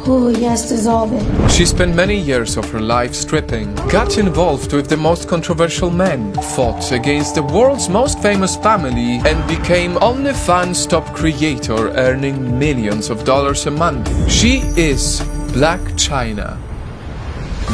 Oh, yes, dissolve it. She spent many years of her life stripping, got involved with the most controversial men, fought against the world's most famous family, and became OnlyFans top creator, earning millions of dollars a month. She is Blac Chyna.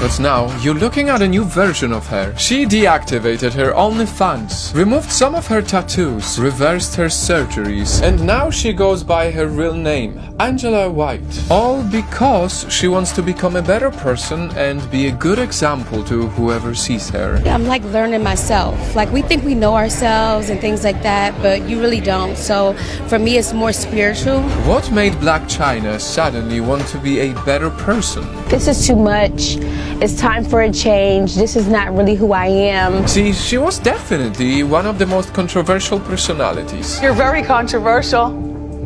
But now, you're looking at a new version of her. She deactivated her OnlyFans, removed some of her tattoos, reversed her surgeries, and now she goes by her real name, Angela White. All because she wants to become a better person and be a good example to whoever sees her. I'm like learning myself. Like we think we know ourselves and things like that, but you really don't. So for me, it's more spiritual. What made Blac Chyna suddenly want to be a better person? This is too much. It's time for a change. This is not really who I am. See, she was definitely one of the most controversial personalities. You're very controversial.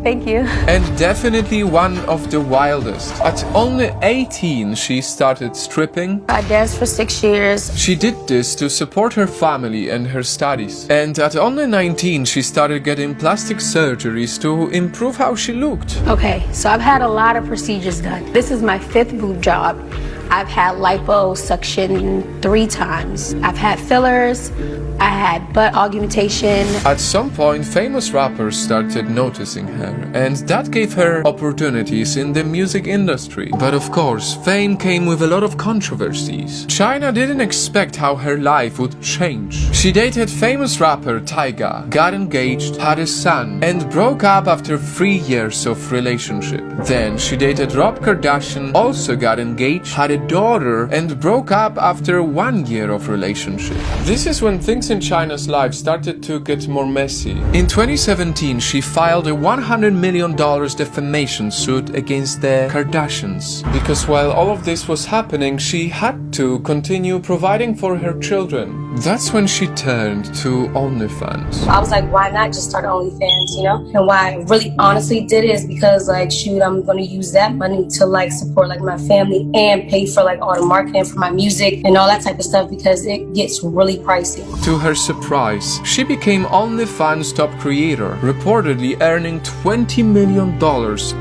Thank you. And definitely one of the wildest. At only 18, she started stripping. I danced for 6 years. She did this to support her family and her studies. And at only 19, she started getting plastic surgeries to improve how she looked. Okay, so I've had a lot of procedures done. This is my 5th boob job. I've had liposuction 3 times. I've had fillers. I had butt augmentation. At some point, famous rappers started noticing her, and that gave her opportunities in the music industry. But of course, fame came with a lot of controversies. Chyna didn't expect how her life would change. She dated famous rapper Tyga, got engaged, had a son, and broke up after 3 years of relationship. Then she dated Rob Kardashian, also got engaged, had a daughter, and broke up after 1 year of relationship. This is when things in Chyna's life started to get more messy. In 2017, she filed a $100 million defamation suit against the Kardashians, because while all of this was happening, she had to continue providing for her children. That's when she turned to OnlyFans. I was like, why not just start OnlyFans, you know? And why I really honestly did it is because, like, shoot, I'm gonna use that money to, like, support, like, my family and pay for, like, all the marketing for my music and all that type of stuff, because it gets really pricey. To her surprise, she became OnlyFans top creator, reportedly earning $20 million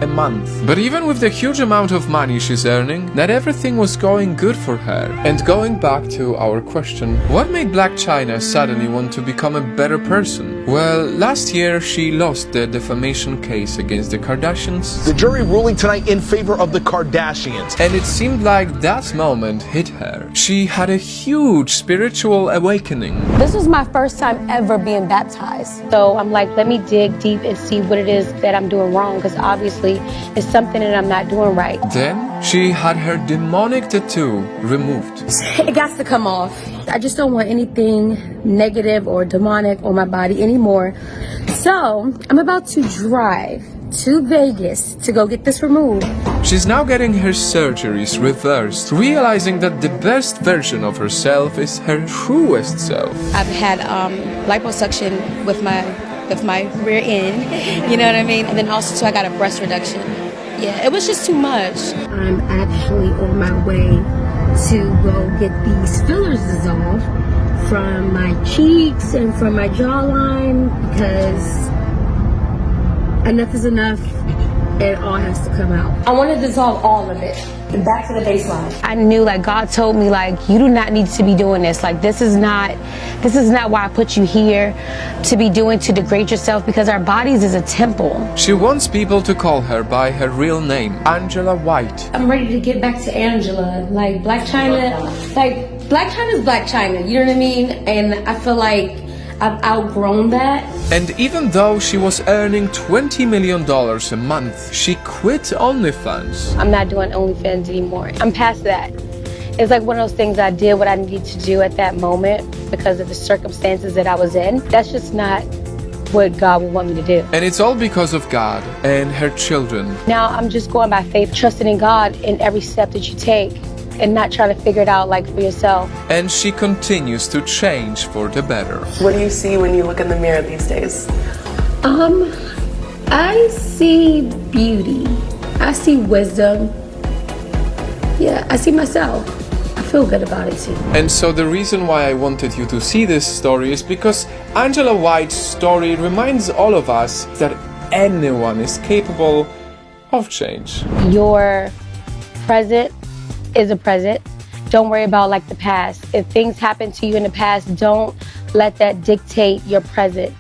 a month. But even with the huge amount of money she's earning, not everything was going good for her. And going back to our question, what made Blac Chyna suddenly want to become a better person? Well, last year she lost the defamation case against the Kardashians. The jury ruling tonight in favor of the Kardashians. And it seemed like that moment hit her. She had a huge spiritual awakening. This was my first time ever being baptized. So I'm like, let me dig deep and see what it is that I'm doing wrong, because obviously it's something that I'm not doing right. Then she had her demonic tattoo removed. It got to come off. I just don't want anything negative or demonic on my body anymore. So I'm about to drive to Vegas to go get this removed. She's now getting her surgeries reversed, realizing that the best version of herself is her truest self. I've had liposuction with my rear end, you know what I mean? And then also too, I got a breast reduction. Yeah, it was just too much. I'm actually on my way to go get these fillers dissolved from my cheeks and from my jawline, because enough is enough. It all has to come out. I want to dissolve all of it. Back to the baseline. I knew, like, God told me, like, you do not need to be doing this. Like, this is not why I put you here to be doing, to degrade yourself, because our bodies is a temple. She wants people to call her by her real name, Angela White. I'm ready to get back to Angela. Like, Blac Chyna, like, Blac Chyna's Blac Chyna, you know what I mean? And I feel like I've outgrown that. And even though she was earning $20 million a month, she quit OnlyFans. I'm not doing OnlyFans anymore. I'm past that. It's like one of those things, I did what I needed to do at that moment because of the circumstances that I was in. That's just not what God would want me to do. And it's all because of God and her children. Now I'm just going by faith, trusting in God in every step that you take, and not trying to figure it out, like, for yourself. And she continues to change for the better. What do you see when you look in the mirror these days? I see beauty. I see wisdom. Yeah, I see myself. I feel good about it too. And so the reason why I wanted you to see this story is because Angela White's story reminds all of us that anyone is capable of change. Your present is a present. Don't worry about like the past. If things happen to you in the past, don't let that dictate your present.